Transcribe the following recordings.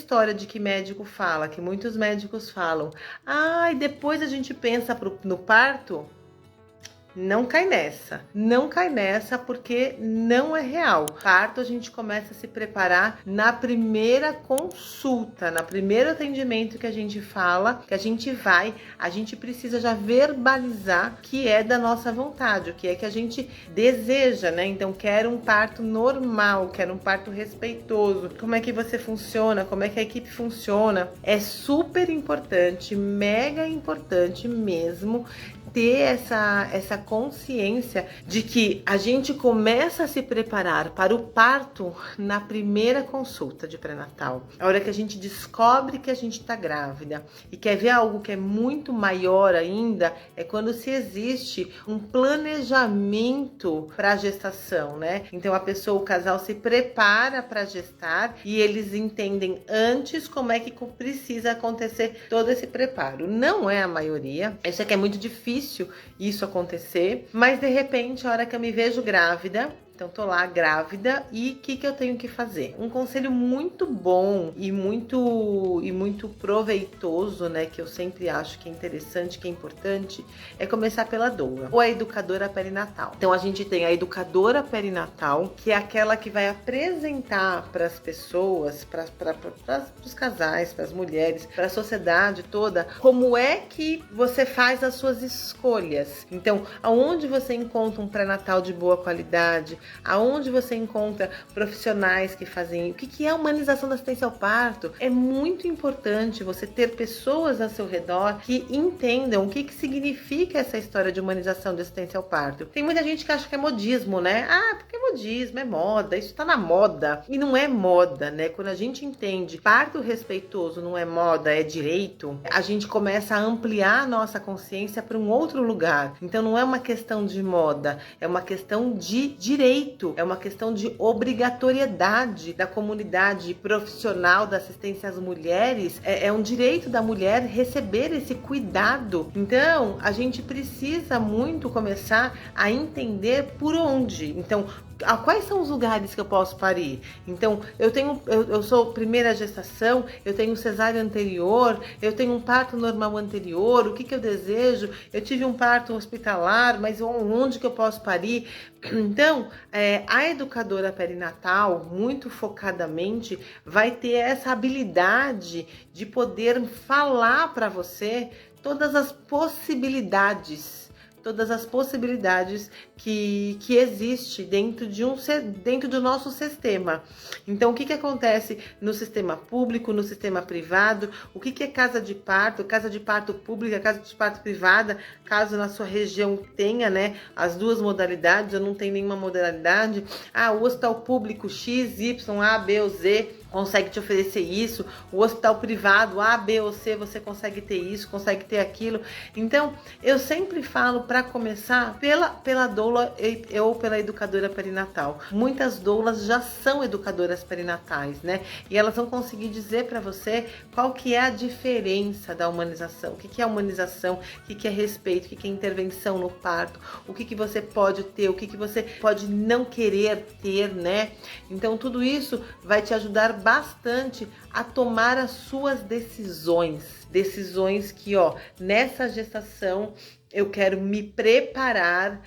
história de que médico fala, que muitos médicos falam, e depois a gente pensa no parto. Não cai nessa, não cai nessa porque não é real. Parto a gente começa a se preparar na primeira consulta, na primeiro atendimento que a gente fala, que a gente precisa já verbalizar que é da nossa vontade, o que é que a gente deseja, né? Então, quero um parto normal, quero um parto respeitoso. Como é que você funciona? Como é que a equipe funciona? É super importante, mega importante mesmo ter essa consciência de que a gente começa a se preparar para o parto na primeira consulta de pré-natal. A hora que a gente descobre que a gente está grávida e quer ver algo que é muito maior ainda, é quando se existe um planejamento para a gestação, né? Então o casal se prepara para gestar e eles entendem antes como é que precisa acontecer todo esse preparo. Não é a maioria, isso aqui é muito difícil isso acontecer, mas de repente, a hora que eu me vejo grávida, então tô lá grávida e o que eu tenho que fazer? Um conselho muito bom e muito proveitoso, né, que eu sempre acho que é interessante, que é importante, é começar pela doula ou a educadora perinatal. Então a gente tem a educadora perinatal, que é aquela que vai apresentar para as pessoas, para os casais, para as mulheres, para a sociedade toda, como é que você faz as suas escolhas. Então, aonde você encontra um pré-natal de boa qualidade, aonde você encontra profissionais que fazem... O que é a humanização da assistência ao parto? É muito importante você ter pessoas ao seu redor que entendam o que significa essa história de humanização da assistência ao parto. Tem muita gente que acha que é modismo, né? Porque é modismo, é moda, isso tá na moda. E não é moda, né? Quando a gente entende parto respeitoso não é moda, é direito, a gente começa a ampliar a nossa consciência para um outro lugar. Então não é uma questão de moda, é uma questão de direito. É uma questão de obrigatoriedade da comunidade profissional da assistência às mulheres. É um direito da mulher receber esse cuidado. Então, a gente precisa muito começar a entender por onde. Então, quais são os lugares que eu posso parir? Então, eu sou primeira gestação, eu tenho cesárea anterior, eu tenho um parto normal anterior, o que eu desejo? Eu tive um parto hospitalar, mas onde que eu posso parir? Então, a educadora perinatal, muito focadamente, vai ter essa habilidade de poder falar para você todas as possibilidades que existe dentro do nosso sistema. Então, o que acontece no sistema público, no sistema privado, o que é casa de parto pública, casa de parto privada, caso na sua região tenha, né, as duas modalidades, ou não tem nenhuma modalidade, o hospital público X, Y, A, B ou Z, consegue te oferecer isso, o hospital privado A, B ou C, você consegue ter isso, consegue ter aquilo. Então, eu sempre falo para começar pela doula ou pela educadora perinatal. Muitas doulas já são educadoras perinatais, né? E elas vão conseguir dizer para você qual que é a diferença da humanização, o que é humanização, o que é respeito, o que é intervenção no parto, o que você pode ter, o que você pode não querer ter, né? Então, tudo isso vai te ajudar bastante a tomar as suas decisões que, nessa gestação eu quero me preparar,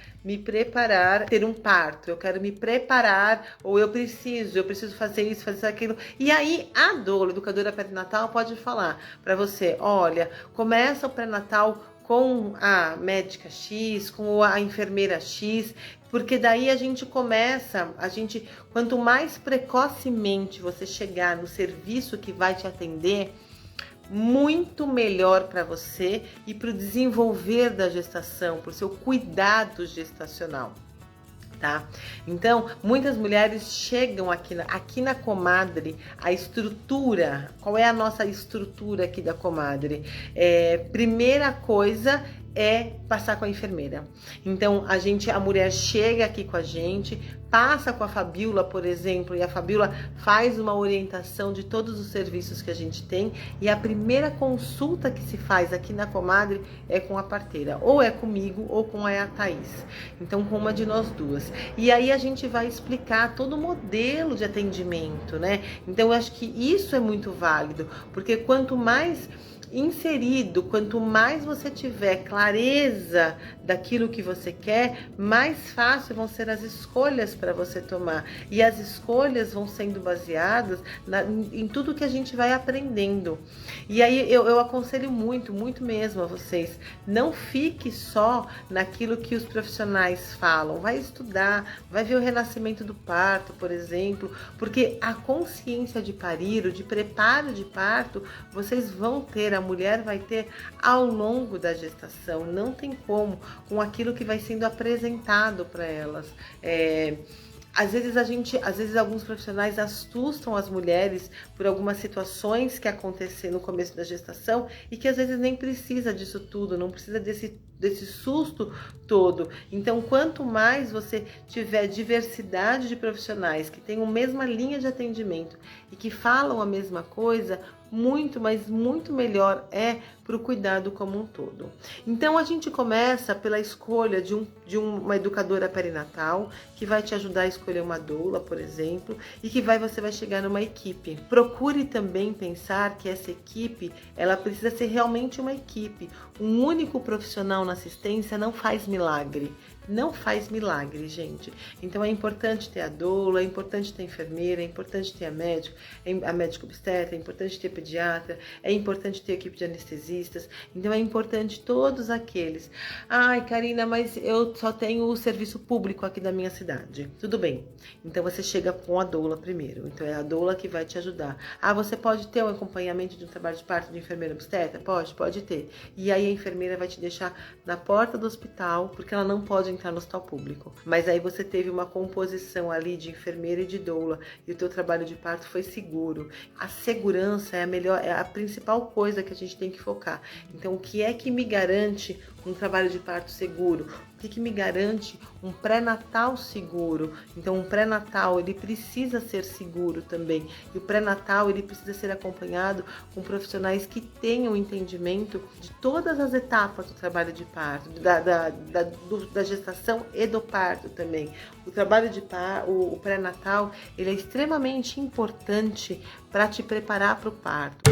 ter um parto, eu quero me preparar, ou eu preciso fazer isso, fazer aquilo. E aí a doula, educadora perinatal, pode falar para você, olha, começa o pré-natal com a médica X, com a enfermeira X, porque daí quanto mais precocemente você chegar no serviço que vai te atender, muito melhor para você e para o desenvolver da gestação, para o seu cuidado gestacional. Tá? Então, muitas mulheres chegam aqui na Comadre, a estrutura, qual é a nossa estrutura aqui da Comadre? Primeira coisa é passar com a enfermeira. Então, a mulher chega aqui com a gente, passa com a Fabíola, por exemplo, e a Fabíola faz uma orientação de todos os serviços que a gente tem, e a primeira consulta que se faz aqui na Comadre é com a parteira, ou é comigo ou com a Thaís. Então, com uma de nós duas. E aí a gente vai explicar todo o modelo de atendimento, né? Então, eu acho que isso é muito válido, porque quanto mais inserido, quanto mais você tiver clareza daquilo que você quer, mais fácil vão ser as escolhas para você tomar. E as escolhas vão sendo baseadas em tudo que a gente vai aprendendo. E aí eu aconselho muito, muito mesmo a vocês, não fique só naquilo que os profissionais falam. Vai estudar, vai ver o renascimento do parto, por exemplo, porque a consciência de parir, o de preparo de parto, vocês vão ter, a mulher vai ter ao longo da gestação, não tem como, com aquilo que vai sendo apresentado para elas. Às vezes alguns profissionais assustam as mulheres por algumas situações que acontecem no começo da gestação e que às vezes nem precisa disso tudo, não precisa desse susto todo. Então, quanto mais você tiver diversidade de profissionais que tenham a mesma linha de atendimento e que falam a mesma coisa, muito, mas muito melhor é para o cuidado como um todo. Então, a gente começa pela escolha de uma educadora perinatal, que vai te ajudar a escolher uma doula, por exemplo, e que você vai chegar numa equipe. Procure também pensar que essa equipe, ela precisa ser realmente uma equipe. Um único profissional na assistência não faz milagre. Não faz milagre, gente. Então é importante ter a doula, é importante ter a enfermeira, é importante ter a médico obstetra, é importante ter pediatra, é importante ter a equipe de anestesistas. Então é importante todos aqueles. Ai, Karina, mas eu só tenho o serviço público aqui da minha cidade. Tudo bem. Então você chega com a doula primeiro. Então é a doula que vai te ajudar. Ah, você pode ter um acompanhamento de um trabalho de parto de enfermeira obstetra? Pode ter. E aí a enfermeira vai te deixar na porta do hospital, porque ela não pode entrar no hospital público. Mas aí você teve uma composição ali de enfermeira e de doula e o teu trabalho de parto foi seguro. A segurança é a principal coisa que a gente tem que focar. Então, o que é que me garante um trabalho de parto seguro? O que me garante um pré-natal seguro? Então, um pré-natal, ele precisa ser seguro também. E o pré-natal, ele precisa ser acompanhado com profissionais que tenham entendimento de todas as etapas do trabalho de parto, da gestação e do parto também. O trabalho de parto, o pré-natal, ele é extremamente importante para te preparar para o parto.